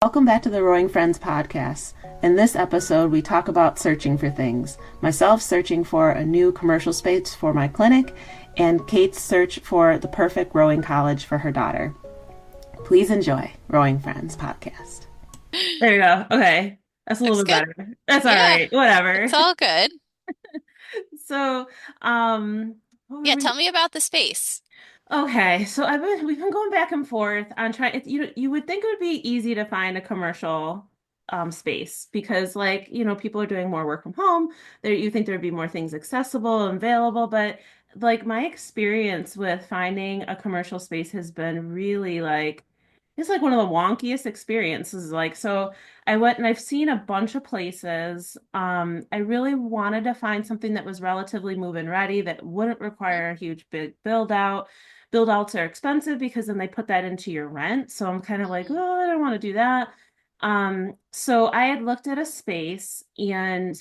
Welcome back to the Rowing Friends podcast. In this episode, we talk about searching for things. Myself searching for a new commercial space for my clinic, and Kate's search for the perfect rowing college for her daughter. Please enjoy Rowing Friends podcast. There you go. Okay. That's a little Looks bit good. better. That's all Yeah, right. Whatever. it's all good. So, what were Yeah, we? tell me about the space. Okay. So we've been going back and forth on trying. You would think it would be easy to find a commercial space because people are doing more work from home. There, you think there'd be more things accessible and available, but like my experience with finding a commercial space has been really it's like one of the wonkiest experiences. So I went and I've seen a bunch of places. I really wanted to find something that was relatively move-in ready that wouldn't require a huge big build out. Build outs are expensive because then they put that into your rent. So I'm kind of like, Mm-hmm. oh, I don't want to do that. So I had looked at a space and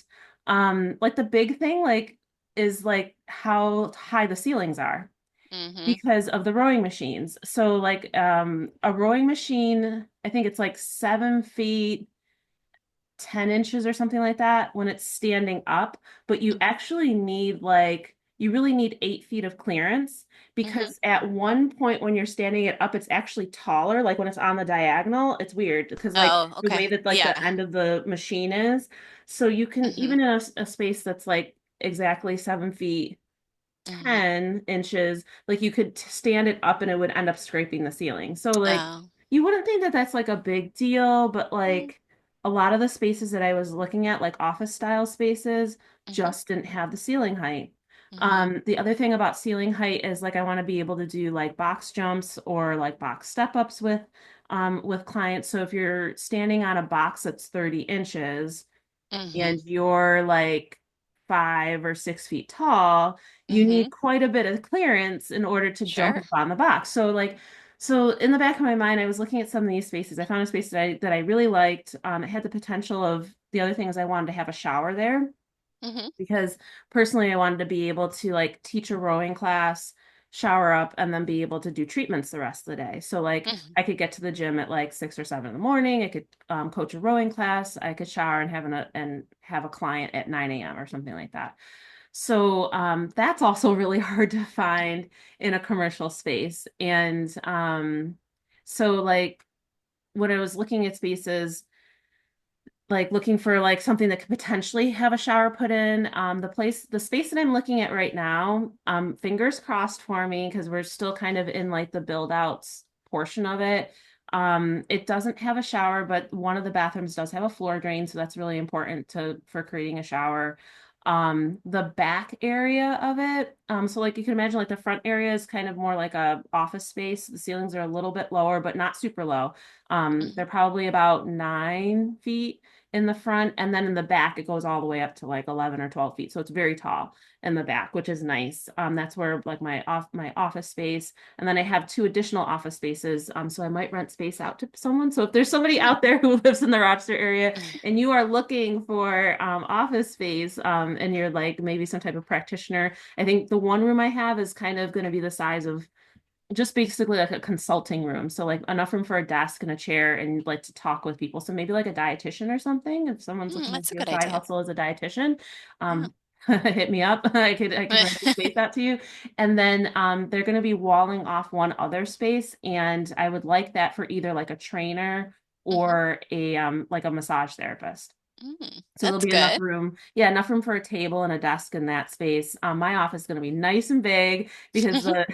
like the big thing is like how high the ceilings are Mm-hmm. because of the rowing machines. So like a rowing machine, I think it's like 7 feet 10 inches or something like that when it's standing up, but you actually need you really need 8 feet of clearance Mm-hmm. because at one point when you're standing it up, it's actually taller. Like when it's on the diagonal, it's weird because like Oh, the way okay. that like Yeah. the end of the machine is. So you can Mm-hmm. even in a space that's like exactly 7 feet Mm-hmm. 10 inches, like you could stand it up and it would end up scraping the ceiling. So like Oh. you wouldn't think that that's like a big deal, but Mm-hmm. like a lot of the spaces that I was looking at, like office style spaces, Mm-hmm. just didn't have the ceiling height. Mm-hmm. The other thing about ceiling height is like I want to be able to do like box jumps or like box step ups with clients. So if you're standing on a box that's 30 inches, Mm-hmm. and you're like 5 or 6 feet tall, you Mm-hmm. need quite a bit of clearance in order to jump Sure. up on the box. So in the back of my mind, I was looking at some of these spaces. I found a space that I really liked. It had the potential of the other thing is I wanted to have a shower there Mm-hmm. because personally I wanted to be able to like teach a rowing class, shower up, and then be able to do treatments the rest of the day. So like Mm-hmm. I could get to the gym at like 6 or 7 in the morning. I could coach a rowing class. I could shower and have a client at 9 a.m. or something like that. So that's also really hard to find in a commercial space. And so like when I was looking at spaces like looking for like something that could potentially have a shower put in. The space that I'm looking at right now, fingers crossed for me because we're still kind of in like the build outs portion of it. It doesn't have a shower, but one of the bathrooms does have a floor drain, so that's really important to for creating a shower. The back area of it, so like you can imagine like the front area is kind of more like a office space. The ceilings are a little bit lower, but not super low. They're probably about 9 feet in the front, and then in the back it goes all the way up to like 11 or 12 feet, so it's very tall in the back, which is nice. That's where like my office space, and then I have two additional office spaces, so I might rent space out to someone. So if there's somebody out there who lives in the Rochester area Mm-hmm. and you are looking for office space, and you're like maybe some type of practitioner, I think the one room I have is kind of going to be the size of just basically like a consulting room. So like enough room for a desk and a chair and like to talk with people. So maybe like a dietitian or something. If someone's Mm, looking to that's a do a good side idea. hustle as a dietitian, Yeah. hit me up. I could rent a space out to you. And then they're going to be walling off one other space, and I would like that for either like a trainer Mm-hmm. or a like a massage therapist. Mm, So there'll that's be enough good. room. Yeah, enough room for a table and a desk in that space. My office is going to be nice and big because the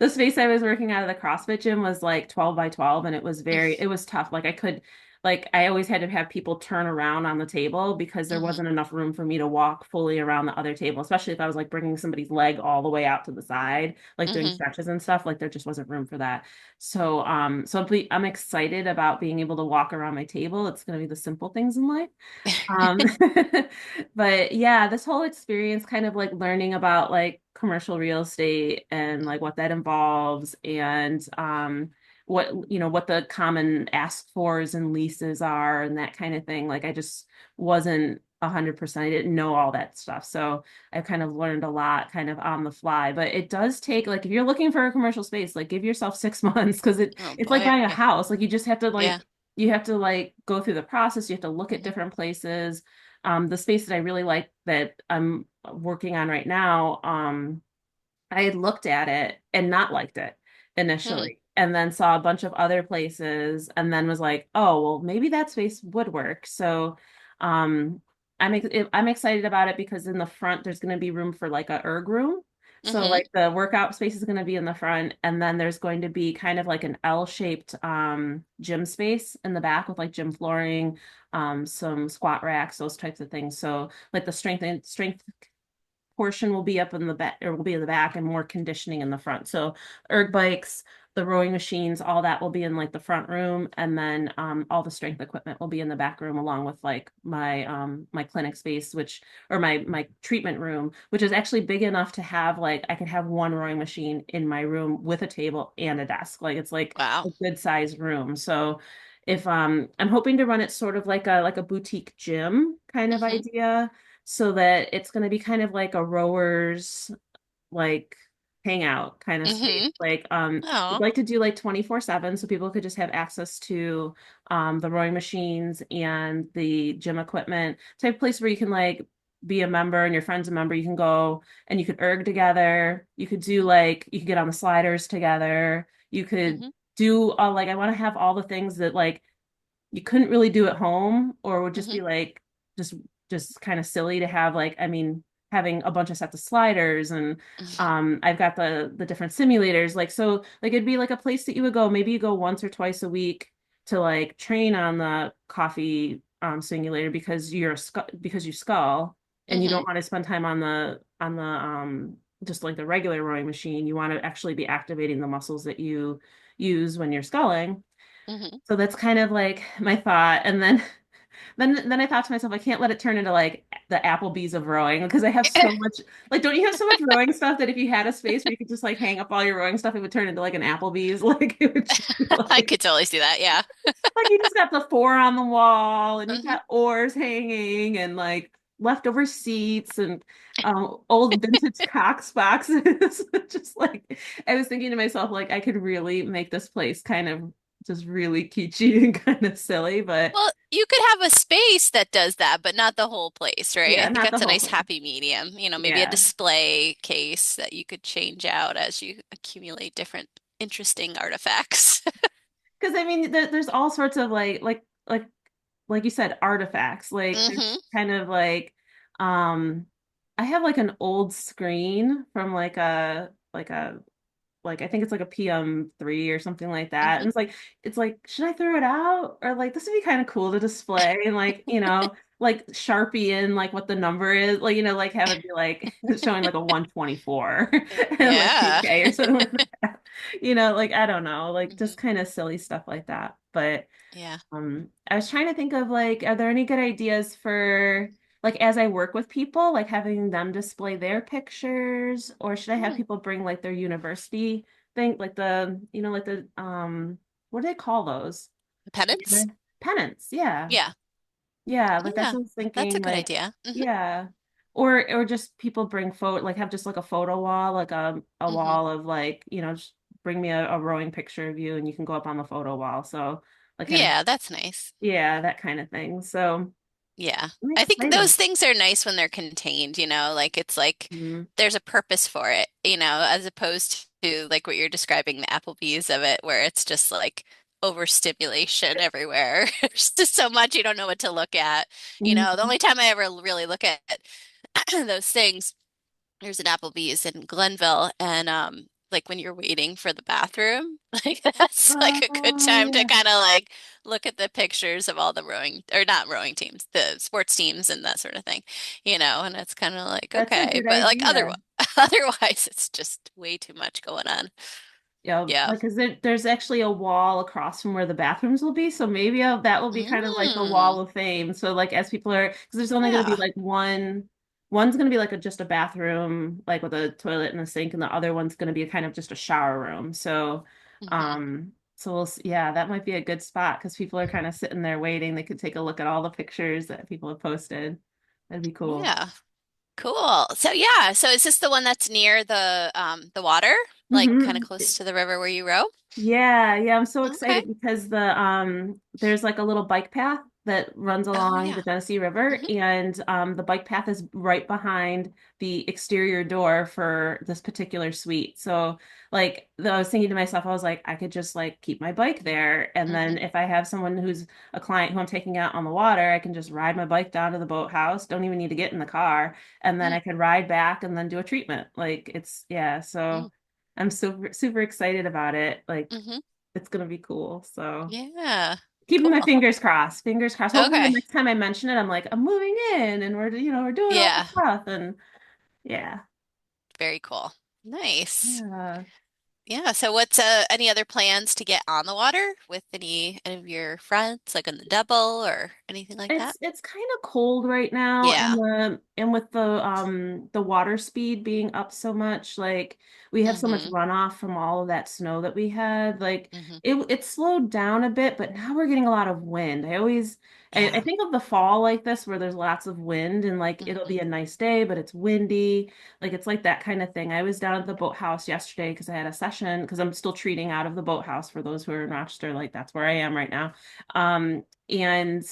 the space I was working out of the CrossFit gym was like 12 by 12, and it was tough. Like I always had to have people turn around on the table because there Mm-hmm. wasn't enough room for me to walk fully around the other table, especially if I was like bringing somebody's leg all the way out to the side, like doing Mm-hmm. stretches and stuff. Like there just wasn't room for that. I'm excited about being able to walk around my table. It's going to be the simple things in life. Um, but yeah, this whole experience kind of like learning about like commercial real estate and like what that involves and what the common ask fors and leases are and that kind of thing. Like I just wasn't 100%. I didn't know all that stuff. So I've kind of learned a lot kind of on the fly. But it does take like if you're looking for a commercial space, like give yourself 6 months because Oh it's like boy. buying a house. Like you just have to like Yeah. you have to like go through the process. You have to look at Mhm. different places. The space that I really like that I'm working on right now, I had looked at it and not liked it Hmm. initially, and then saw a bunch of other places, and then was like, oh, well, maybe that space would work. So, um, I'm excited about it because in the front there's going to be room for like a erg room. So Hmm. like the workout space is going to be in the front, and then there's going to be kind of like an L-shaped gym space in the back with like gym flooring, some squat racks, those types of things. So like the strength portion will be up in the back or will be in the back and more conditioning in the front. So erg bikes, the rowing machines, all that will be in like the front room. And then all the strength equipment will be in the back room along with like my clinic space, which or my treatment room, which is actually big enough to have like I could have one rowing machine in my room with a table and a desk. Like it's like Wow. a good sized room. So if I'm hoping to run it sort of like a boutique gym kind of Hmm. idea so that it's going to be kind of like a rowers like hangout kind of space. Hmm. Like I'd Oh. like to do like 24/7 so people could just have access to the rowing machines and the gym equipment. Type of place where you can like be a member and your friend's a member, you can go and you could erg together. You could do like you could get on the sliders together. You could Hmm. do all like I want to have all the things that like you couldn't really do at home or would just Hmm. be like just just kind of silly to have like I mean having a bunch of sets of sliders and I've got the different simulators like so like it'd be like a place that you would go maybe you go once or twice a week to like train on the coffee simulator because because you skull and you Hmm. don't want to spend time on the just like the regular rowing machine you want to actually be activating the muscles that you use when you're sculling Hmm. so that's kind of like my thought. And then then I thought to myself, I can't let it turn into like the Applebee's of rowing because I have so much like don't you have so much rowing stuff that if you had a space where you could just like hang up all your rowing stuff, it would turn into like an Applebee's. Like it would just be I could totally see that. Yeah. like you just got the four on the wall and you've Hmm. got oars hanging and like leftover seats and old vintage Cox boxes. Just like I was thinking to myself, like I could really make this place kind of just really kitschy and kind of silly, but Well, you could have a space that does that, but not the whole place, right? I yeah, think not the that's a whole nice thing. happy medium. Maybe a Yeah. display case that you could change out as you accumulate different interesting artifacts. Because I mean, there's all sorts of like you said, artifacts. Like there's Hmm. kind of um I have like an old screen from like I think it's like a PM3 or something like that. Hmm. And it's like, should I throw it out? Or like this would be kind of cool to display and like, like Sharpie in like what the number is, like, like have it be like showing like a 124 and like Yeah. 2K or something like that. Like I don't know, like Hmm. just kind of silly stuff like that. But Yeah. I was trying to think of like, are there any good ideas for like as I work with people, like having them display their pictures, or should I have Hmm. people bring like their university thing, like like the what do they call those? Penance? Pennants, yeah. Yeah. Yeah, like that's Yeah. what I was That's a thinking, good like, idea. yeah. Or just people bring photo like have just like a photo wall, like a Hmm. wall of like, just bring me a rowing picture of you and you can go up on the photo wall. So like kind of Yeah, that's nice. yeah, that kind of thing. So Yeah. I'm I think those excited. things are nice when they're contained, like it's like Mhm. there's a purpose for it, as opposed to like what you're describing, the Applebee's of it, where it's just like overstimulation everywhere. There's just so much you don't know what to look at. The Mhm. only time I ever really look at those things there's an Applebee's in Glenville, and like when you're waiting for the bathroom, like that's like a good Oh time to yeah. kind of like look at the pictures of all the rowing or not rowing teams, the sports teams and that sort of thing, and it's kind of like That's a okay, good but like idea. otherwise it's just way too much going on. Yeah, Yeah. like, cause there's actually a wall across from where the bathrooms will be, so maybe that will be kind of like the Mm, wall of fame. So like as people are, because there's only going to be yeah. like one's going to be like just a bathroom, like with a toilet and a sink, and the other one's going to be kind of just a shower room. So, Hmm. yeah, that might be a good spot because people are kind of sitting there waiting. They could take a look at all the pictures that people have posted. That'd be cool. Yeah. Cool. So yeah, so is this the one that's near the water? Like kind of Hmm. close to the river where you row? Yeah, yeah, I'm so Okay. excited because there's like a little bike path that runs Oh along the yeah. Genesee River, Hmm. and the bike path is right behind the exterior door for this particular suite. So like I was thinking to myself, I was like, I could just like keep my bike there, and Hmm. then if I have someone who's a client who I'm taking out on the water, I can just ride my bike down to the boathouse, don't even need to get in the car, and then I could ride back and then do a treatment. Like it's yeah, so. I'm super super excited about it. Like Mm-hmm. it's gonna be cool. So Yeah. keeping my Cool. fingers crossed. Fingers crossed. Hopefully the Okay. next time I mention it, I'm like, I'm moving in and we're doing all this Yeah. stuff. And yeah. Very cool. Nice. Yeah. Yeah. So what's any other plans to get on the water with any of your friends, like on the double or anything like that? It's kind of cold right now Yeah. and with the water speed being up so much, like we have so much Mm-hmm. runoff from all of that snow that we had. Like Mm-hmm. it slowed down a bit, but now we're getting a lot of wind. I Yeah. think of the fall like this where there's lots of wind and like it'll Mm-hmm. be a nice day, but it's windy. Like it's like that kind of thing. I was down at the boathouse yesterday because I had a session because I'm still treating out of the boathouse for those who are in Rochester, like that's where I am right now. And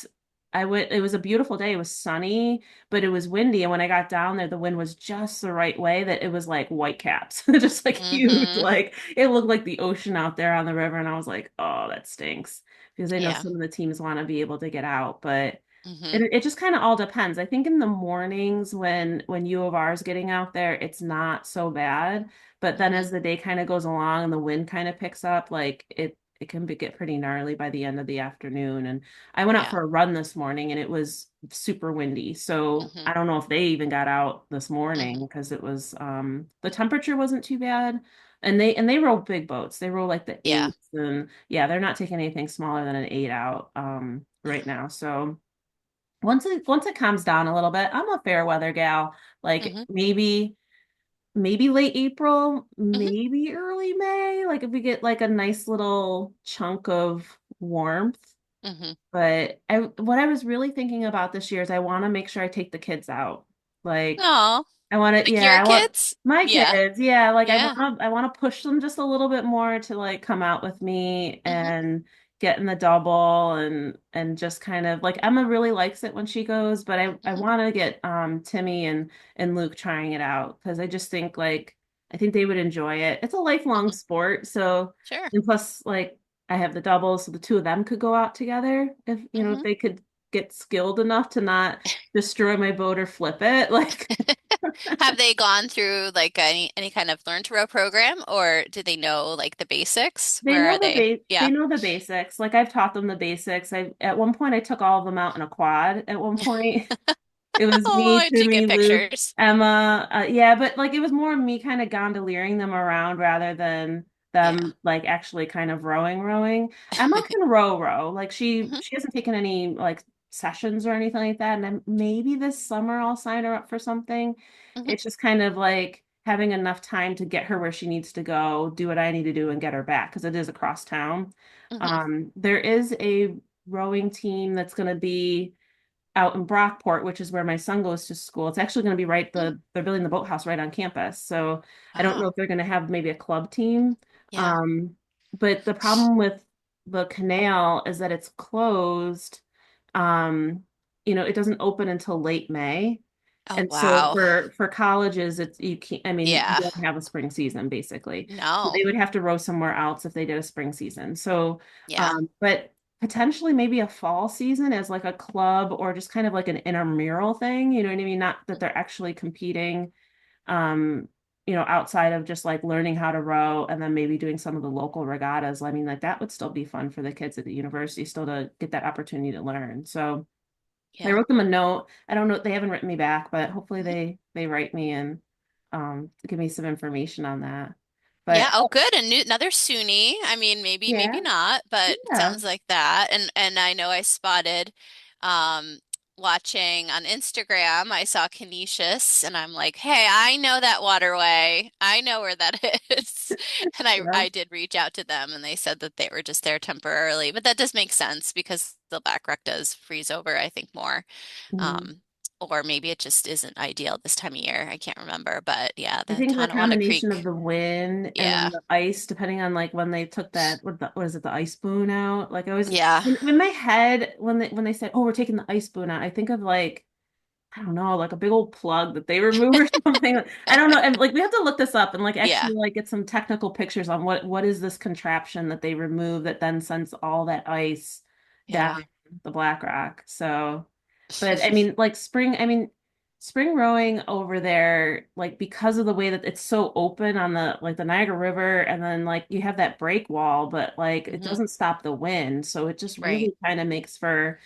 I went, it was a beautiful day. It was sunny, but it was windy. And when I got down there, the wind was just the right way that it was like white caps, just like huge. Mm-hmm. Like it looked like the ocean out there on the river. And I was like, oh, that stinks. Because I know Yeah. some of the teams want to be able to get out, but Mm-hmm. it just kind of all depends. I think in the mornings when U of R is getting out there, it's not so bad. But then Mm-hmm. as the day kind of goes along and the wind kind of picks up, like it can get pretty gnarly by the end of the afternoon. And I went out Yeah. for a run this morning and it was super windy. So Mm-hmm. I don't know if they even got out this morning Mm-hmm. because it was the temperature wasn't too bad. And they row big boats. They row like the Yeah. eights and yeah, they're not taking anything smaller than an eight out right now. So once it calms down a little bit, I'm a fair weather gal. Like Mm-hmm. maybe late April, Mm-hmm. maybe early May, like if we get like a nice little chunk of warmth. Mm-hmm. But what I was really thinking about this year is I want to make sure I take the kids out. Like Oh, I want to, like yeah, your I want kids? my Yeah. kids, yeah, like Yeah. I want to push them just a little bit more to like come out with me Mm-hmm. and get in the double and just kind of like Emma really likes it when she goes, but I Mm-hmm. want to get Timmy and Luke trying it out because I just think like I think they would enjoy it. It's a lifelong Mm-hmm. sport, so Sure. and plus like I have the doubles, so the two of them could go out together if if Mm-hmm. they could get skilled enough to not destroy my boat or flip it, like. Have they gone through like any kind of learn to row program, or do they know like the basics? Where are they? They Yeah. know the basics. Like I've taught them the basics. I at one point I took all of them out in a quad at one point. It was Oh, me, I do Timmy, get Luke, pictures. Emma. Yeah, but like it was more me kind of gondoliering them around rather than Yeah. them like actually kind of rowing. Emma can row. Like Hmm. she hasn't taken any like sessions or anything like that. And then maybe this summer I'll sign her up for something. Hmm. It's just kind of like having enough time to get her where she needs to go, do what I need to do, and get her back because it is across town. Hmm. There is a rowing team that's going to be out in Brockport, which is where my son goes to school. It's actually going to be they're building the boathouse right on campus. So I don't know Oh, if they're going to have maybe a club team. yeah. Um, but the problem with the canal is that it's closed. Um, it doesn't open until late May. Oh, And so wow. for colleges, it's you can't, I mean, you Yeah. don't have a spring season basically. So No. they would have to row somewhere else if they did a spring season. So, Yeah. but potentially maybe a fall season as like a club or just kind of like an intramural thing, you know what I mean? Not that they're actually competing, um, outside of just like learning how to row and then maybe doing some of the local regattas. I mean, like that would still be fun for the kids at the university still to get that opportunity to learn. So I Yeah. wrote them a note. I don't know, they haven't written me back, but hopefully Mhm. they write me and give me some information on that. Yeah. But Oh, good. Another SUNY. I mean, maybe yeah, not, but it yeah. sounds like that. And I know I spotted, um, watching on Instagram, I saw Canisius, and I'm like, hey, I know that waterway. I know where that is. And Yeah. I did reach out to them, and they said that they were just there temporarily. But that does make sense because the Black Rock does freeze over, I think, more. Mhm. Um, or maybe it just isn't ideal this time of year. I can't remember, but yeah, I the think the Tonawanda combination of Creek. the wind and then Yeah. the ice, depending on like when they took that, what is it, the ice boom out? Like I was Yeah. in my head when they said, "Oh, we're taking the ice boom out," I think of like I don't know, like a big old plug that they remove or something. I don't know. And like we have to look this up and like Yeah. actually like get some technical pictures on what is this contraption that they remove that then sends all that ice down Yeah. the Black Rock. So, but I mean, like spring rowing over there, like because of the way that it's so open on the like the Niagara River, and then like you have that break wall, but like it Hmm. doesn't stop the wind, so it just Right. really kind of makes for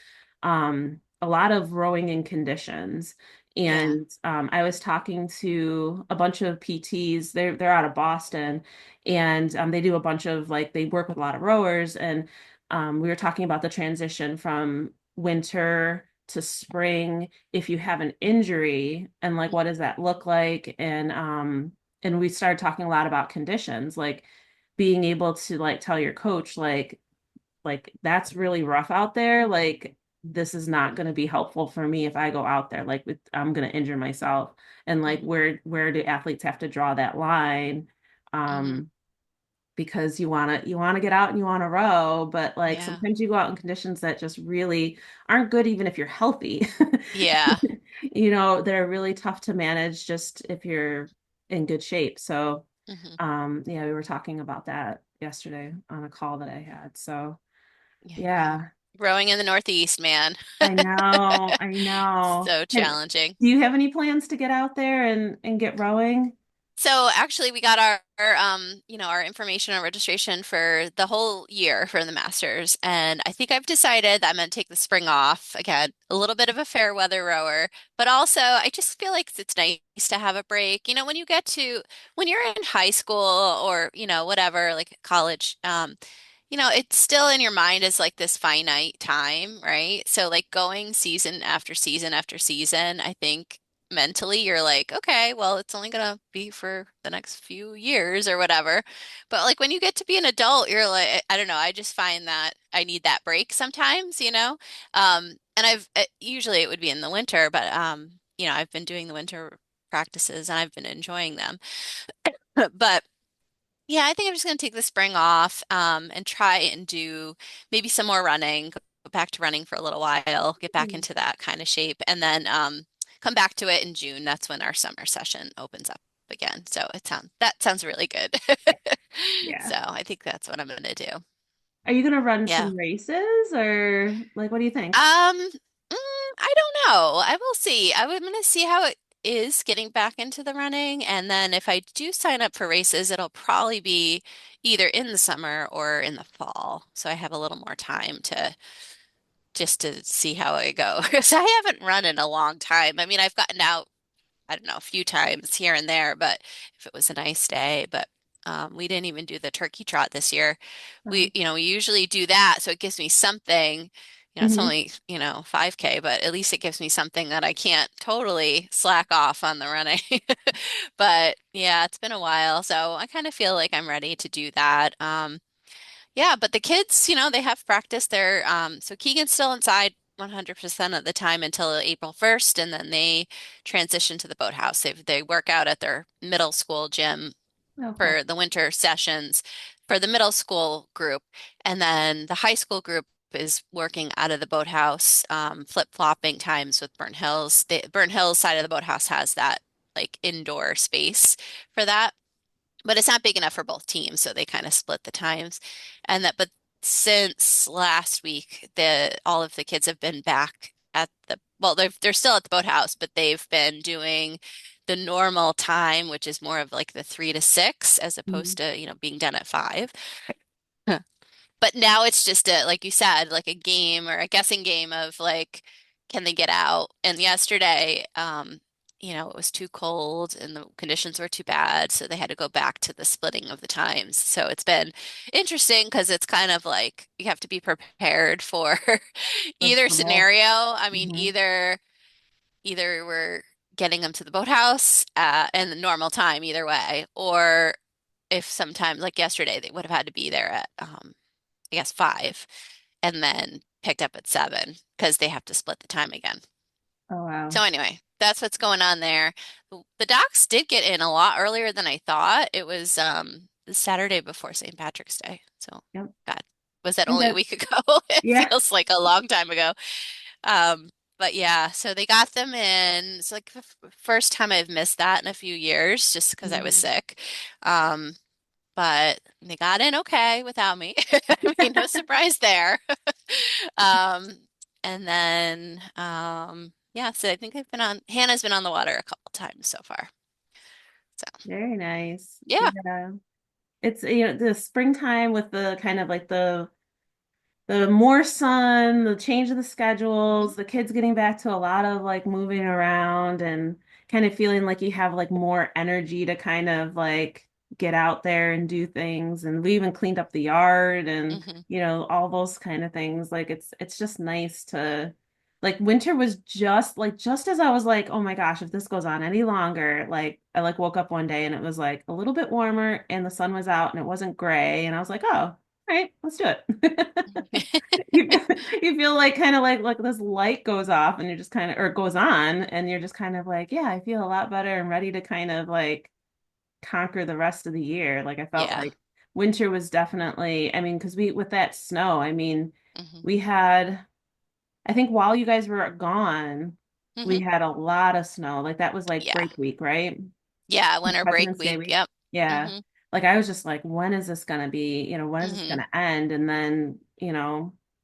a lot of rowing in conditions. Yeah. And I was talking to a bunch of PTs. They're out of Boston, and they do a bunch of like they work with a lot of rowers, and we were talking about the transition from winter to spring if you have an injury and like what does that look like and we started talking a lot about conditions like being able to like tell your coach like that's really rough out there like this is not going to be helpful for me if I go out there like I'm going to injure myself and like Hmm. where do athletes have to draw that line Hmm. um because you want to get out and you want to row, but like Yeah. sometimes you go out in conditions that just really aren't good even if you're healthy. Yeah. They're really tough to manage just if you're in good shape. So, Hmm. yeah, we were talking about that yesterday on a call that I had. So, Yeah. yeah, Rowing in the Northeast, man. I know, I know. So challenging. Do you have any plans to get out there and get rowing? So actually we got our information on registration for the whole year for the Masters. And I think I've decided that I'm going to take the spring off. Again, a little bit of a fair weather rower, but also I just feel like it's nice to have a break. When you're in high school or, whatever, like college, it's still in your mind as like this finite time, right? So like going season after season after season, I think mentally you're like, okay, well, it's only gonna be for the next few years or whatever. But like when you get to be an adult, you're like, I don't know, I just find that I need that break sometimes. And usually it would be in the winter, but I've been doing the winter practices and I've been enjoying them. But yeah, I think I'm just going to take the spring off and try and do maybe some more running, go back to running for a little while, get back into that kind of shape, and then come back to it in June. That's when our summer session opens up again. So that sounds really good. Yeah. So I think that's what I'm going to do. Are you gonna run Yeah. some races or like what do you think? I don't know. I will see. I'm going to see how it is getting back into the running. And then if I do sign up for races, it'll probably be either in the summer or in the fall. So I have a little more time to just to see how I go. Because I haven't run in a long time. I mean, I've gotten out, I don't know, a few times here and there, but if it was a nice day, but we didn't even do the turkey trot this year. We usually do that, so it gives me something. It's Mhm. only, 5K, but at least it gives me something that I can't totally slack off on the running. But yeah, it's been a while, so I kind of feel like I'm ready to do that. Yeah, but the kids, they have practice. So Keegan's still inside 100% of the time until April 1st, and then they transition to the boathouse. They work out at their middle school gym Okay. for the winter sessions for the middle school group, and then the high school group is working out of the boathouse, flip-flopping times with Burnt Hills. Burnt Hills side of the boathouse has that like indoor space for that, but it's not big enough for both teams, so they kind of split the times. But since last week, the all of the kids have been back at they're still at the boathouse, but they've been doing the normal time, which is more of like the 3 to 6, as Mhm. opposed to, being done at 5. But now it's just like you said, like a game or a guessing game of like, can they get out? And yesterday, it was too cold and the conditions were too bad, so they had to go back to the splitting of the times. So it's been interesting because it's kind of like you have to be prepared for either For both. scenario. I mean, Mhm. either we're getting them to the boathouse in the normal time, either way, or if sometimes like yesterday they would have had to be there at I guess 5, and then picked up at 7 because they have to split the time again. Oh, wow. So anyway, that's what's going on there. The docs did get in a lot earlier than I thought. It was the Saturday before St. Patrick's Day. So Yep. God, was that And only a that, week ago? It yeah. feels like a long time ago. But yeah, so they got them in. It's like the first time I've missed that in a few years just because I was Mhm. sick. Um, but they got in okay without me. I mean, no surprise there. Um, and then yeah, so I think Hannah's been on the water a couple times so far. So Very nice. yeah. Yeah. It's, the springtime with the kind of like the more sun, the change of the Mhm. schedules, the kids getting back to a lot of like moving around and kind of feeling like you have like more energy to kind of like get out there and do things. And we even cleaned up the yard and Hmm. all those kind of things. Like it's just nice to like winter was just as I was like, oh my gosh, if this goes on any longer, like I like woke up one day and it was like a little bit warmer and the sun was out and it wasn't gray. And I was like, oh, all right, let's do it. You, you feel like kind of like this light goes off and you're just kind of or it goes on and you're just kind of like, yeah, I feel a lot better and ready to kind of like conquer the rest of the year. Like I felt Yeah. like winter was definitely, I mean, because we with that snow, I mean, Hmm. we had I think while you guys were gone, we Hmm. had a lot of snow. Like that was like Yeah. break week, right? Yeah, winter break President's Day week. week. Yep. Yeah. Hmm. Like I was just like, when is this gonna be? When is this Hmm. gonna end? And then,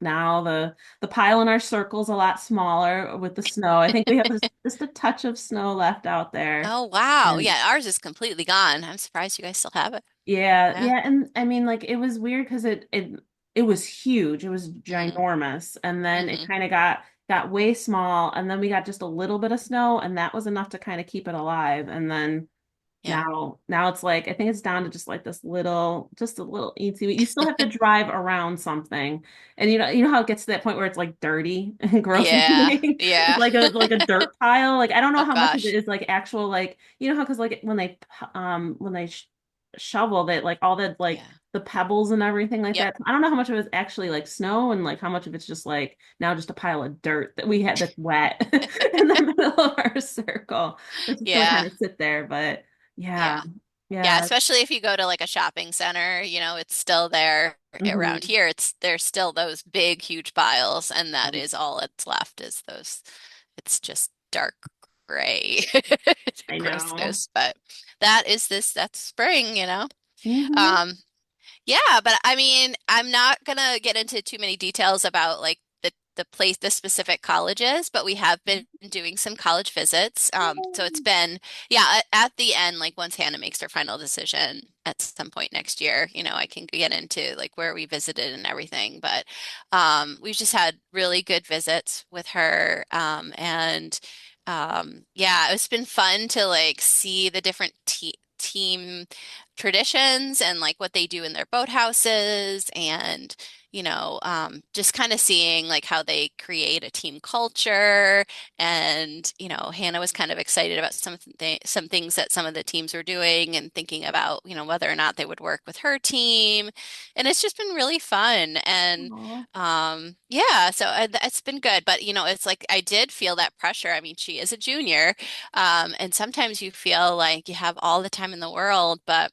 now the pile in our circle's a lot smaller with the snow. I think we have just a touch of snow left out there. Oh wow. And Yeah, ours is completely gone. I'm surprised you guys still have it. yeah, Yeah. yeah, and I mean like it was weird because it was huge. It was Mm. ginormous. And then it Hmm. kind of got way small and then we got just a little bit of snow and that was enough to kind of keep it alive. And then Yeah. now it's like I think it's down to just like just a little easy. You still have to drive around something, and you know how it gets to that point where it's like dirty and gross Yeah. looking. It's Yeah. like a dirt pile. Like I don't know Oh how much of it gosh. is like actual like how because like when they shovel that like all the like Yeah. the pebbles and everything like Yep. that. I don't know how much of it is actually like snow and like how much of it's just like now just a pile of dirt that we had that's wet in the middle of our circle. It's just gonna kind Yeah. of sit there, but. Yeah. Yeah. Yeah, Yeah. especially if you go to like a shopping center, it's still there. Around Hmm. here, there's still those big, huge piles, and that is all that's left is those. It's just dark gray, I know. grossness. But that's spring. Hmm. Um, yeah, but I mean, I'm not gonna get into too many details about like the place, the specific colleges, but we have been doing some college visits. So it's been, yeah, at the end, like once Hannah makes her final decision at some point next year, I can get into like where we visited and everything. But we've just had really good visits with her. And yeah, it's been fun to like see the different team traditions and like what they do in their boathouses and just kind of seeing like how they create a team culture. And Hannah was kind of excited about some things that some of the teams were doing and thinking about whether or not they would work with her team. And it's just been really fun. And Aw. yeah, so it's been good. But it's like I did feel that pressure. I mean, she is a junior, and sometimes you feel like you have all the time in the world, but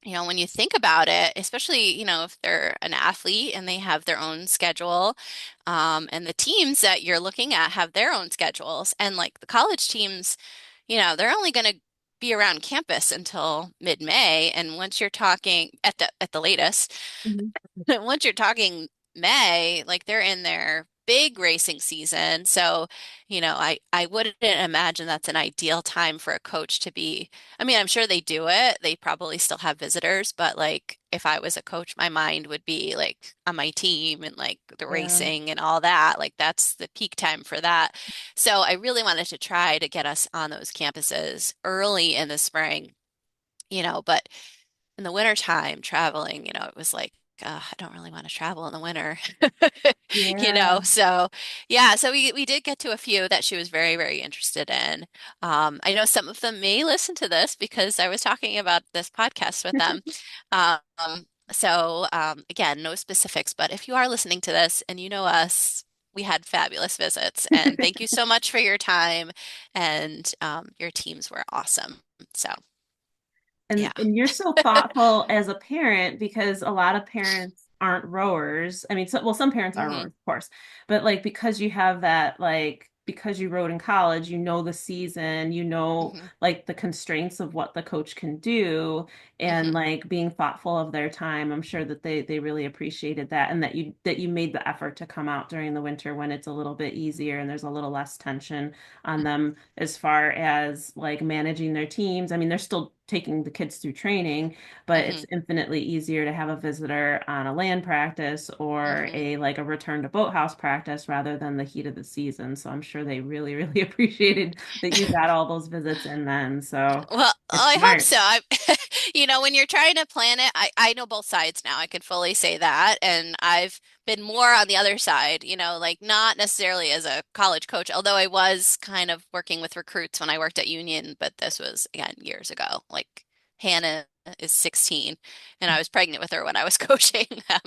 when you think about it, especially, if they're an athlete and they have their own schedule, and the teams that you're looking at have their own schedules, and like the college teams, they're only going to be around campus until mid-May, and once you're talking at the latest, Mhm. once you're talking May, like they're in their big racing season. So, I wouldn't imagine that's an ideal time for a coach to be. I mean, I'm sure they do it. They probably still have visitors, but like if I was a coach, my mind would be like on my team and like the Yeah. racing and all that. Like that's the peak time for that. So I really wanted to try to get us on those campuses early in the spring, but in the wintertime traveling, it was like, I don't really want to travel in the winter, Yeah. so yeah, so we did get to a few that she was very, very interested in. I know some of them may listen to this because I was talking about this podcast with them. So again, no specifics, but if you are listening to this and you know us, we had fabulous visits. And thank you so much for your time. And your teams were awesome. So, And yeah. you're so thoughtful as a parent because a lot of parents aren't rowers. I mean, well, some parents are Hmm. rowers, of course, but like because you have that, like because you rowed in college, you know the season, you know Hmm. like the constraints of what the coach can do, and Hmm. like being thoughtful of their time. I'm sure that they really appreciated that, and that you made the effort to come out during the winter when it's a little bit easier and there's a little less tension on them as far as like managing their teams. I mean, they're still taking the kids through training, but Hmm. it's infinitely easier to have a visitor on a land practice or Hmm. a like a return to boathouse practice rather than the heat of the season. So I'm sure they really, really appreciated that you got all those visits in then. So Well, it's I hope smart. so. When you're trying to plan it, I know both sides now. I can fully say that. And I've been more on the other side, like not necessarily as a college coach, although I was kind of working with recruits when I worked at Union, but this was, again, years ago. Like Hannah is 16 and I was pregnant with her when I was coaching them.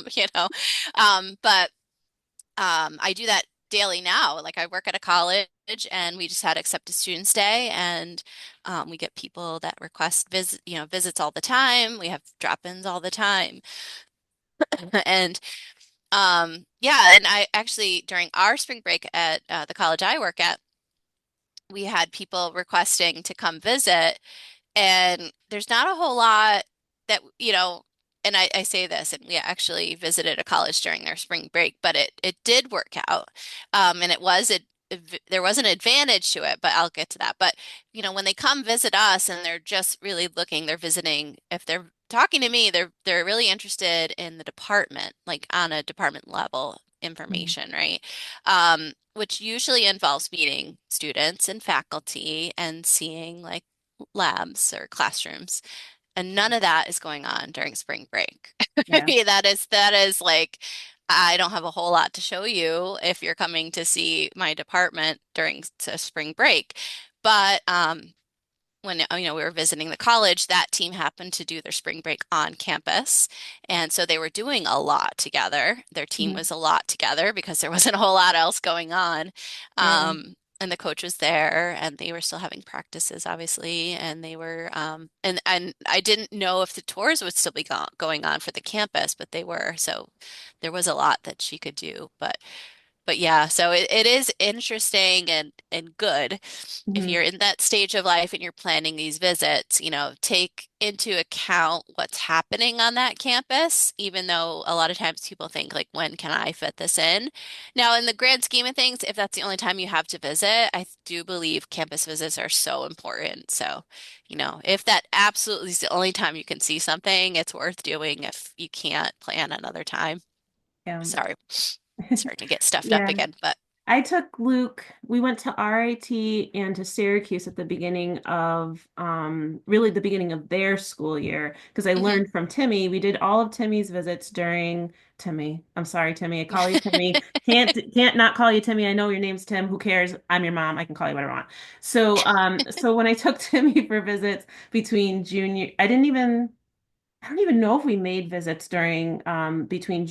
But I do that daily now. Like I work at a college and we just had Accepted Students Day and we get people that request visits all the time. We have drop-ins all the time. And yeah, and I actually during our spring break at the college I work at, we had people requesting to come visit and there's not a whole lot that, and I say this, and we actually visited a college during their spring break, but it did work out. And there was an advantage to it, but I'll get to that. But, when they come visit us and they're just really looking, they're visiting, if they're talking to me, they're really interested in the department, like on a department level information, right? Which usually involves meeting students and faculty and seeing like labs or classrooms. And none of that is going on during spring break. I Yeah. mean, that is like I don't have a whole lot to show you if you're coming to see my department during spring break. But when we were visiting the college, that team happened to do their spring break on campus, and so they were doing a lot together. Their team Mhm. was a lot together because there wasn't a whole lot else going on. Yeah. And the coach was there, and they were still having practices, obviously, and they were and I didn't know if the tours would still be going on for the campus, but they were. So there was a lot that she could do, but yeah, so it is interesting and good if Mhm. you're in that stage of life and you're planning these visits, take into account what's happening on that campus, even though a lot of times people think like, when can I fit this in? Now, in the grand scheme of things, if that's the only time you have to visit, I do believe campus visits are so important. So, if that absolutely is the only time you can see something, it's worth doing if you can't plan another time. Yeah. Sorry, starting to get stuffed up Yeah. again, but I took Luke, we went to RIT and to Syracuse at the beginning of really the beginning of their school year because I mhm. learned from Timmy. We did all of Timmy's visits during Timmy. I'm sorry, Timmy. I call you Timmy. Can't not call you Timmy. I know your name's Tim. Who cares? I'm your mom. I can call you whatever I want. So when I took Timmy for visits between junior, I don't even know if we made visits during between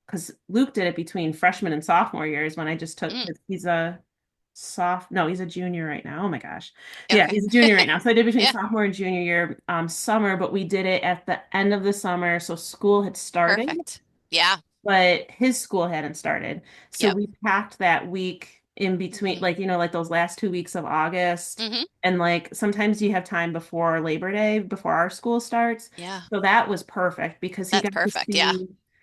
because Luke did it between freshman and sophomore years when I just took Mm, he's a no, he's a junior right now. Oh my gosh. Yeah, okay. he's a junior right now. So I did between Yeah, sophomore and junior year summer, but we did it at the end of the summer. So school had started, perfect. Yeah. but his school hadn't started. So Yep. we packed that week in between, Hmm. like, like those last 2 weeks of August. Hmm. And like sometimes you have time before Labor Day, before our school starts. Yeah. So that was perfect because That's perfect. Yeah.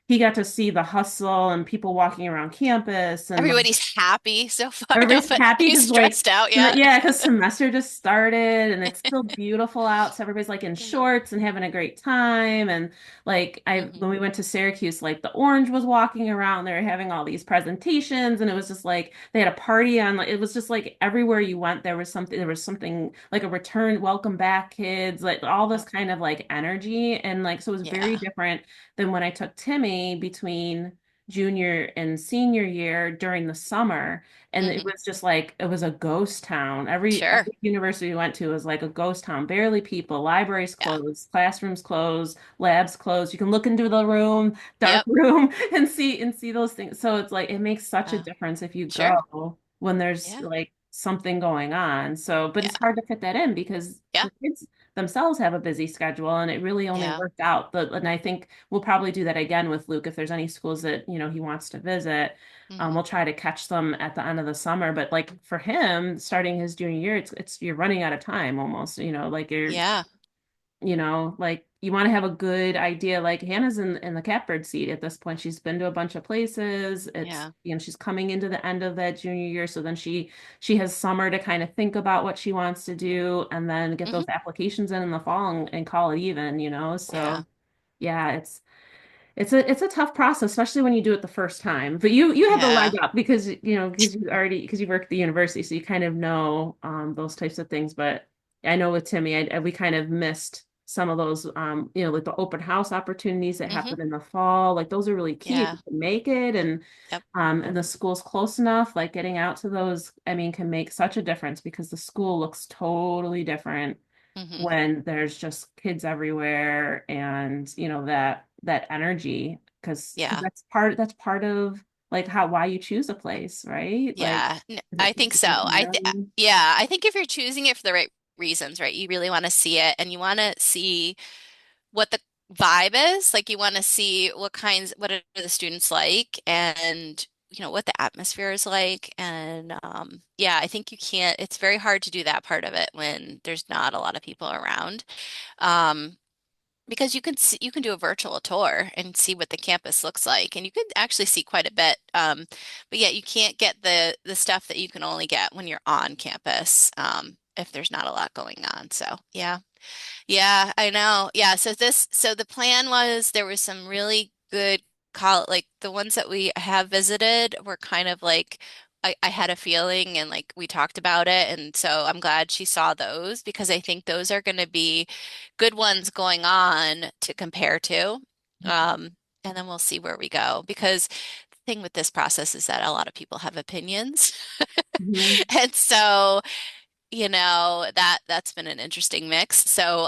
he got to see the hustle and people walking around campus and like Everybody's happy so far. everybody's happy Nobody's because like stressed out yet. yeah, because semester just started and it's still beautiful out. So everybody's like in shorts and having a great time. And like Hmm. when we went to Syracuse, like the Orange was walking around, they were having all these presentations, and it was just like they had a party on. Like it was just like everywhere you went, there was something like a return, welcome back, kids, like all this Yep. kind of like energy, and like so it was very Yeah. different than when I took Timmy between junior and senior year during the summer, and it Hmm. was just like it was a ghost town. Every Sure. university we went to was like a ghost town. Barely people, libraries Yeah. closed, classrooms closed, labs closed. You can look into the room, dark Yep. room, and see those things. So it's like it makes such a Uh, difference if you sure. go when there's Yeah. like something going on. So, but it's Yeah. hard to fit that in because Yeah. the kids themselves have a busy schedule, and it really only Yeah. worked out. And I think we'll probably do that again with Luke if there's any schools that, he wants to visit. Hmm. We'll try to catch them at the end of the summer. But like for him, starting his junior year, it's you're running out of time almost, like Yeah. like you want to have a good idea. Like Hannah's in the catbird seat at this point. She's been to a bunch of places. It's, Yeah. she's coming into the end of that junior year. So then she has summer to kind of think about what she wants to do and then get Hmm. those applications in the fall and call it even, Yeah. So yeah, it's a tough process, especially when you do it the first time. But you have the leg Yeah. up because you work at the university, so you kind of know those types of things. But I know with Timmy, we kind of missed some of those like the open house opportunities that Hmm. happen in the fall. Like those are really key if Yeah. you can make it, Yep. and the school's close enough. Like getting out to those, I mean, can make such a difference because the school looks totally different Hmm. when there's just kids everywhere and that energy because Yeah. that's part of like how why you choose a place, right? Like Yeah. is I it think because so. of the environment? Yeah, I think if you're choosing it for the right reasons, right? You really want to see it and you want to see what the vibe is. Like you want to see what are the students like and what the atmosphere is like. And yeah, I think it's very hard to do that part of it when there's not a lot of people around. Um, because you can do a virtual tour and see what the campus looks like, and you can actually see quite a bit. But yeah, you can't get the stuff that you can only get when you're on campus, if there's not a lot going on. So yeah. Yeah, I know. Yeah, so the plan was there was some really good like the ones that we have visited were kind of like I had a feeling and like we talked about it, and so I'm glad she saw those because I think those are going to be good ones going on to compare to. Um, and then we'll see where we go because the thing with this process is that a lot of people have opinions. Mhm. And so that's been an interesting mix. So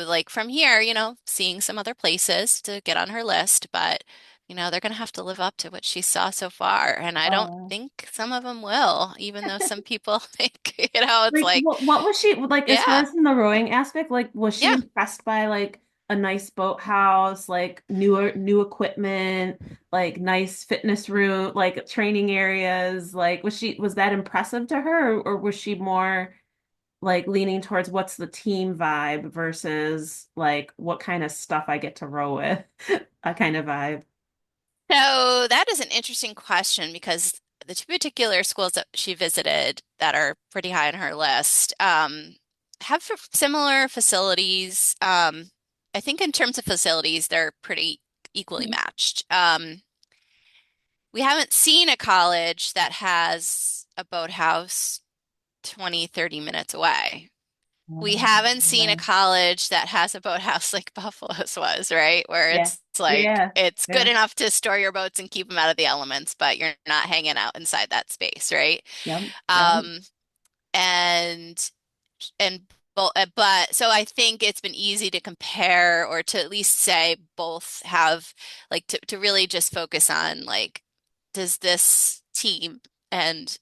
like from here, seeing some other places to get on her list, but they're gonna have to live up to what she saw so far. And I don't Oh. think some of them will, even though some people think, it's Like like, what was she like as far yeah, as in the rowing aspect? Like was she yeah. impressed by like a nice boathouse, like new equipment, like nice fitness room, like training areas? Like was that impressive to her, or was she more like leaning towards what's the team vibe versus like what kind of stuff I get to row with, a kind of vibe? So that is an interesting question because the two particular schools that she visited that are pretty high on her list have similar facilities. I think in terms of facilities, they're pretty equally matched. We haven't seen a college that has a boathouse 20, 30 minutes away. We haven't seen a Yeah. college that has a boathouse like Buffalo's was, right? Where Yeah. it's like Yeah. it's good Yeah. enough to store your boats and keep them out of the elements, but you're not hanging out inside that space, right? Yep. Yep. Um, and and but so I think it's been easy to compare or to at least say both have like to really just focus on like does this team and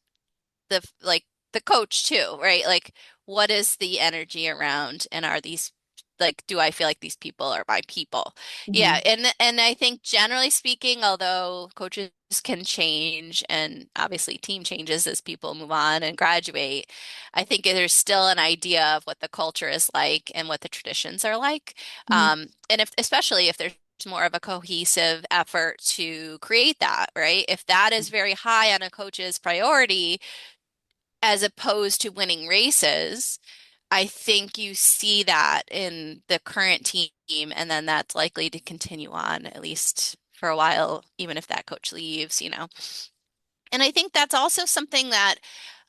the coach too, right? Like what is the energy around and are these like do I feel like these people are my people? Yeah, Hmm. and I think generally speaking, although coaches can change and obviously team changes as people move on and graduate, I think there's still an idea of what the culture is like and what the traditions are like. Hmm. And if especially if there's more of a cohesive effort to create that, right? If that is very high on a coach's priority, as opposed to winning races, I think you see that in the current team, and then that's likely to continue on at least for a while, even if that coach leaves. And I think that's also something that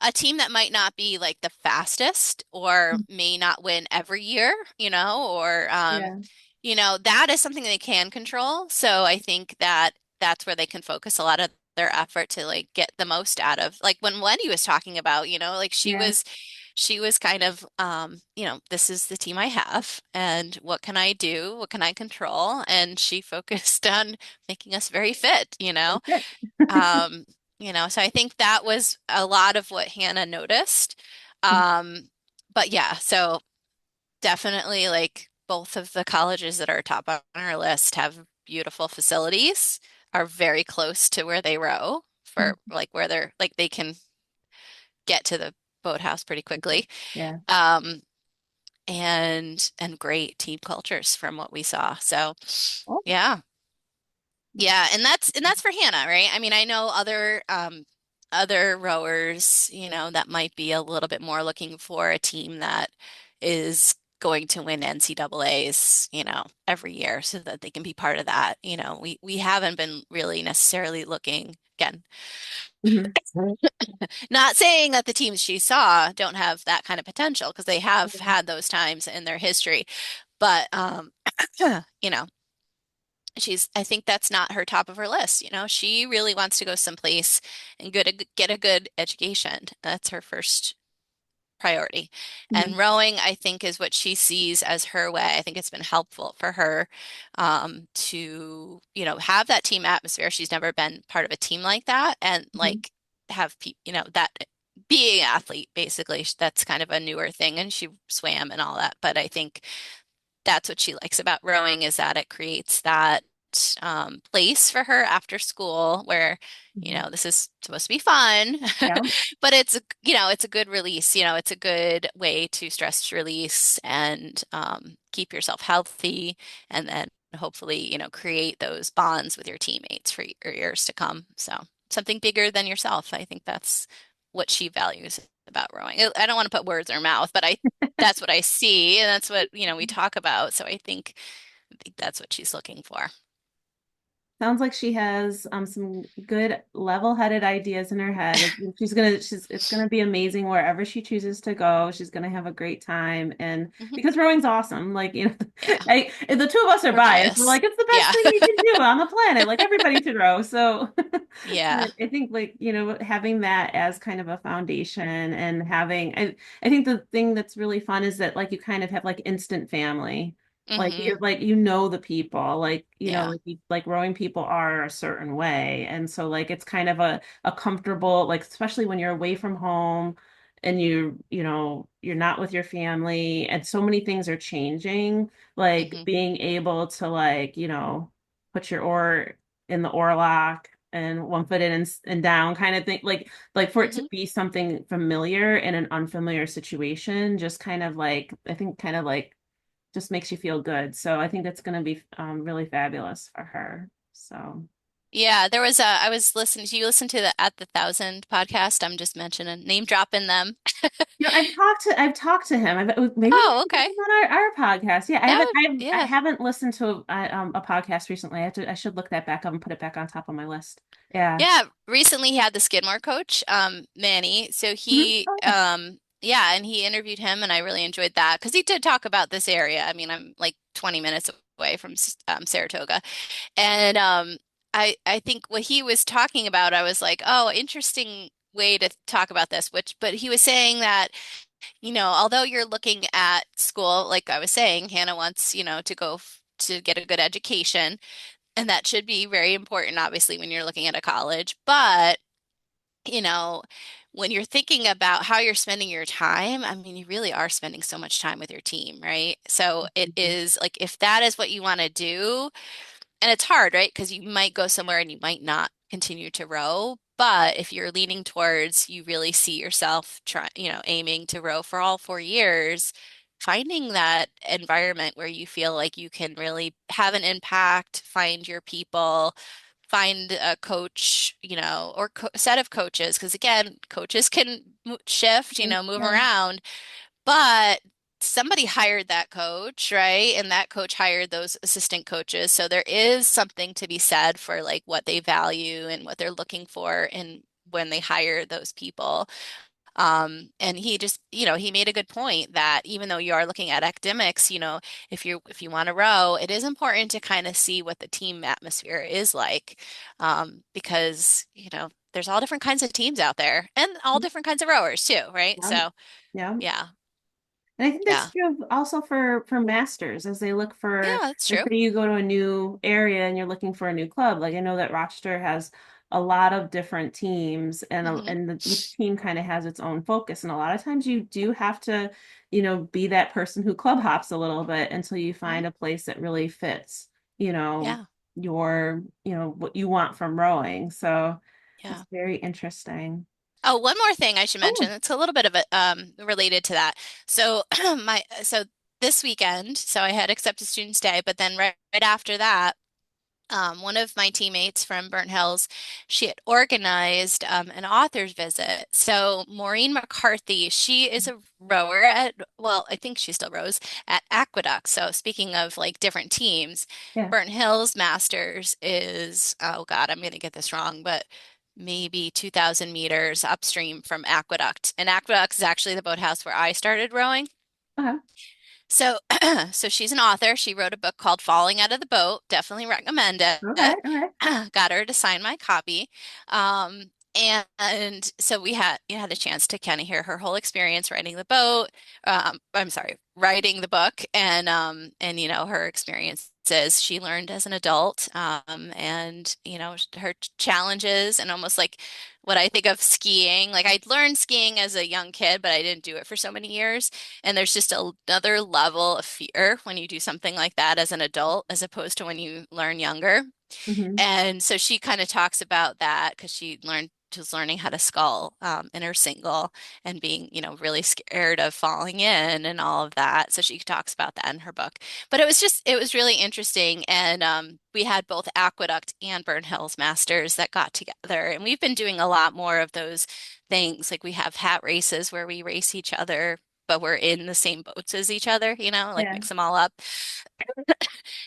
a team that might not be like the fastest or may not win every year, or Yeah. that is something they can control. So I think that that's where they can focus a lot of their effort to like get the most out of, like when Wendy was talking about, like Yeah. she was kind of this is the team I have and what can I do? What can I control? And she focused on making us very fit, That's it. um, so I think that was a lot of what Hannah noticed. Um, but yeah, so definitely like both of the colleges that are top on our list have beautiful facilities, are very close to where they row for like where they're like they can get to the boathouse pretty quickly. Yeah. Um, and great team cultures from what we saw. So Oh. yeah. Yeah, and that's for Hannah, right? I mean, I know other rowers, that might be a little bit more looking for a team that is going to win NCAAs, every year so that they can be part of that. We haven't been really necessarily looking again. Mhm. Not saying that the teams she saw don't have that kind of potential because they have had those times in their history, but you know, I think that's not her top of her list. She really wants to go someplace and get a good education. That's her first priority. Mhm. And rowing, I think, is what she sees as her way. I think it's been helpful for her to, have that team atmosphere. She's never been part of a team like that and Mhm. like have people, that being an athlete, basically, that's kind of a newer thing. And she swam and all that. But I think that's what she likes about rowing is that it creates that place for her after school where, Mhm. this is supposed to be fun, Yeah. but it's a good release, it's a good way to stress release and keep yourself healthy and then hopefully, create those bonds with your teammates for years to come. So something bigger than yourself. I think that's what she values about rowing. I don't want to put words in her mouth, but that's what I see, and that's what, we talk about. So I think that's what she's looking for. Sounds like she has some good level-headed ideas in her head. It's gonna be amazing wherever she chooses to go. She's gonna have a great time, and Mhm. because rowing's awesome, like Yeah, the two of us are we're biased. We're like, biased. it's the best Yeah. thing you can do on the planet. Like everybody should row. So Yeah. I think like having that as kind of a foundation and I think the thing that's really fun is that like you kind of have like instant family. Like Hmm. you're like the people like Yeah. like rowing people are a certain way, and so like it's kind of a comfortable, like especially when you're away from home and you're not with your family and so many things are changing, like Hmm. being able to like put your oar in the oar lock and one foot in and down kind of thing, like for it to Hmm. be something familiar in an unfamiliar situation, just kind of like I think kind of like just makes you feel good. So I think that's going to be really fabulous for her. So Yeah, I was listening you listen to the At the Thousand podcast. I'm just mentioning name dropping them. I've talked to him. Maybe we Oh, should have okay. him on our podcast. Yeah, That would, I yeah. haven't listened to a podcast recently. I should look that back up and put it back on top of my list. Yeah. Yeah, recently he had the Skidmore coach, Manny. So Mhm. he, Oh, yeah. yeah, and he interviewed him, and I really enjoyed that because he did talk about this area. I mean, I'm like 20 minutes away from Saratoga, and I think what he was talking about, I was like, oh, interesting way to talk about this. But he was saying that, although you're looking at school, like I was saying, Hannah wants, to go to get a good education. And that should be very important, obviously, when you're looking at a college. But, you know, when you're thinking about how you're spending your time, I mean, you really are spending so much time with your team, right? So it Mhm. is like if that is what you want to do, and it's hard, right? Because you might go somewhere and you might not continue to row. But if you're leaning towards you really see yourself aiming to row for all 4 years, finding that environment where you feel like you can really have an impact, find your people, find a coach, or co set of coaches. Because again, coaches can shift, move Yeah. around. But somebody hired that coach, right? And that coach hired those assistant coaches. So there is something to be said for like what they value and what they're looking for and when they hire those people. And he just, he made a good point that even though you are looking at academics, if you want to row, it is important to kind of see what the team atmosphere is like, because, there's all different kinds of teams out there and all different kinds of rowers too, right? Yeah. So, Yeah. yeah, And I think that's yeah, true also for masters as they look yeah, for, that's let's true. say you go to a new area and you're looking for a new club. Like I know that Rochester has a lot of different teams and Hmm. each team kind of has its own focus. And a lot of times you do have to, be that person who club hops a little bit until you Hmm. find a place that really fits, you know, Yeah. what you want from rowing. So it's Yeah. very interesting. Oh, one more thing I should mention. Oh, It's a little bit of a related to that. So so this weekend, so I had accepted Students Day, but then right after that, one of my teammates from Burnt Hills, she had organized an author's visit. So Maureen McCarthy, she is a rower well, I think she still rows at Aqueduct. So speaking of like different teams, yeah. Burnt Hills Masters is, oh God, I'm going to get this wrong, but maybe 2,000 meters upstream from Aqueduct. And Aqueduct is actually the boathouse where I started rowing. Okay. So, so she's an author. She wrote a book called Falling Out of the Boat. Definitely recommend it. Okay. Okay. Got her to sign my copy. And so you had a chance to kind of hear her whole experience writing the boat. I'm sorry, writing the book and her experiences she learned as an adult, and her challenges and almost like what I think of skiing. Like I'd learned skiing as a young kid, but I didn't do it for so many years. And there's just another level of fear when you do something like that as an adult, as opposed to when you learn younger. Hmm. And so she kind of talks about that because she was learning how to scull in her single and being, really scared of falling in and all of that. So she talks about that in her book. But it was really interesting. And we had both Aqueduct and Burn Hills Masters that got together. And we've been doing a lot more of those things. Like we have hat races where we race each other, but we're in the same boats as each other, like Yeah. mix them all up.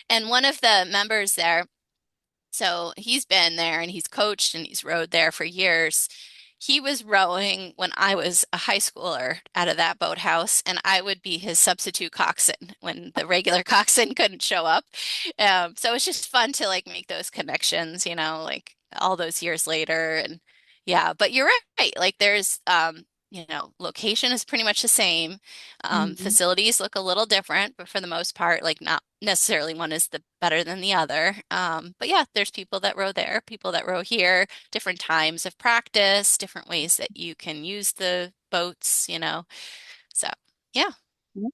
And one of the members there, so he's been there and he's coached and he's rowed there for years. He was rowing when I was a high schooler out of that boathouse, and I would be his substitute coxswain when the regular coxswain couldn't show up. So it's just fun to like make those connections, like all those years later. And yeah, but you're right. Like there's, location is pretty much the same. Mhm. Facilities look a little different, but for the most part, like not necessarily one is the better than the other. But yeah, there's people that row there, people that row here, different times of practice, different ways that you can use the boats. So yeah. Yeah,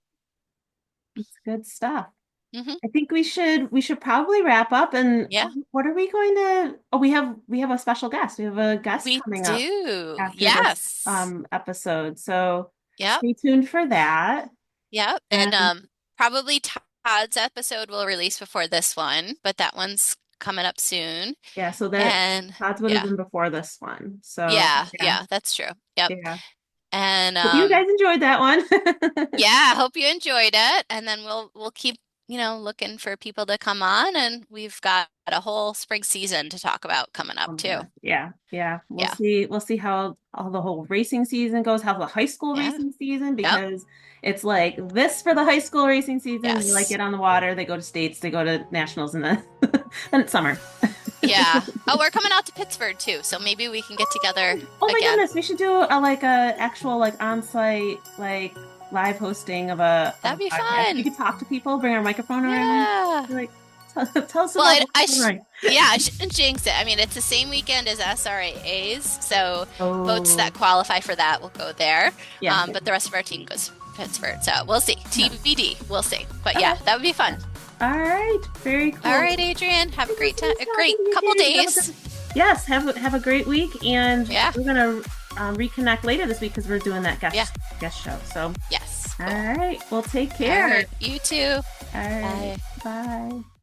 it's good stuff. Hmm. I think we should probably wrap up and Yeah, what are we going to we have a special guest. We have a guest we coming up do. after this Yes. episode. So Yep. stay tuned for that. Yep. And And probably Todd's episode will release before this one, but that one's coming up soon. yeah, so that And odds would have yeah. been before this one. So Yeah, yeah, yeah, that's true. Yep. yeah. And Hope you guys enjoyed that one. yeah, I hope you enjoyed it. And then we'll keep, looking for people to come on, and we've got a whole spring season to talk about coming Oh up my too. gosh. Yeah, yeah. We'll Yeah. see. We'll see how all the whole racing season goes, how the high school Yeah. racing season, Yep. because it's like this for the high school racing season. They like Yes. get on the water, they go to states, they go to nationals, and then then it's summer. Yeah. Oh, we're coming out to Pittsburgh too, so maybe we can get together Oh my again. goodness, we should do a actual like on-site like live hosting of a That'd be podcast. We fun. could talk to people, bring our microphone around, Yeah. be like tell us Well, about what's going on. yeah, I shouldn't jinx it. I mean, it's the same weekend as SRAAs, so boats Oh, that qualify for that will go there. yeah. But the rest of our team goes to Pittsburgh, so we'll see. Yeah. TBD, we'll see. But Okay. yeah, that would be fun. All right. Very All cool. right, Adrian, have a It was great time, nice a talking great to you, couple Katie. days. Yes, have a great week, and Yeah, we're gonna reconnect later this week because we're doing that yeah, guest show. So, yes, all cool. right, well, take All care. right, you too. All right, Bye. bye.